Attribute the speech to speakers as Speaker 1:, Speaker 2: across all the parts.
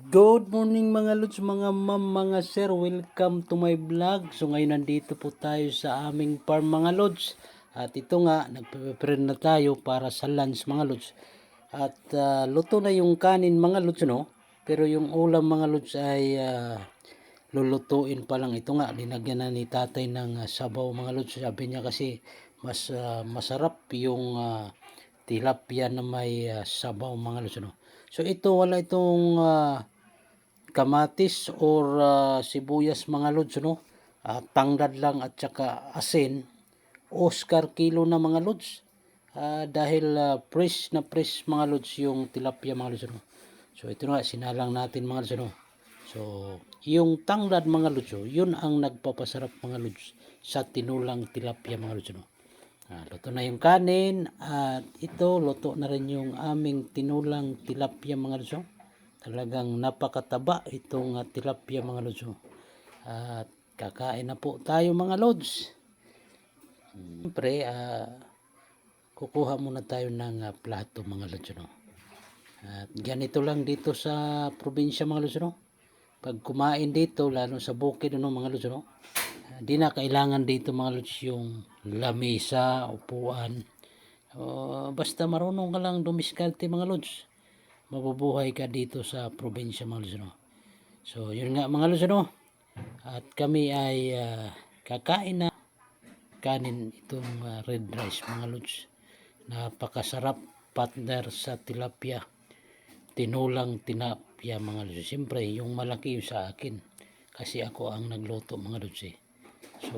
Speaker 1: Good morning mga lods, mga ma'am, mga sir. Welcome to my vlog. So ngayon nandito po tayo sa aming farm mga lods. At ito nga, nagpe-prepare na tayo para sa lunch mga lods. At luto na yung kanin mga lods, no? Pero yung ulam mga lods ay lulutuin pa lang. Ito nga, linagyan na ni tatay ng sabaw mga lods. Sabi niya kasi masarap yung tilapia na may sabaw mga lods, no? So ito, wala itong kamatis or sibuyas mga lods, no? Tanglad lang at saka asin. Oscar kilo na mga lods. Dahil fresh na fresh mga lods yung tilapia mga lods, no? So ito nga, sinalang natin mga lods, no? So yung tanglad mga lods, yun ang nagpapasarap mga lods sa tinulang tilapia mga lods, no? Luto na yung kanin at ito luto na rin yung aming tinulang tilapia mga lods. Talagang napakataba itong tilapia mga lods. At kakain na po tayo mga lods. Siyempre kukuha muna tayo ng plato mga lods. At ganito lang dito sa probinsya mga lods. Pag kumain dito lalo sa bukid mga lods, di na kailangan dito mga lods yung lamesa, upuan. Basta marunong ka lang dumiskarte mga lods, mabubuhay ka dito sa probinsya mga lods. So yun nga mga lods, at kami ay kakain na kanin itong red rice mga lods. Napakasarap partner sa tilapia, tinulang tilapia mga lods. Siyempre yung malaki yung sa akin kasi ako ang nagluto mga lods. So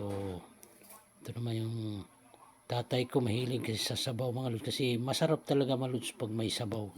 Speaker 1: ito naman yung tatay ko, mahilig kasi sa sabaw mga lods kasi masarap talaga mga lods pag may sabaw.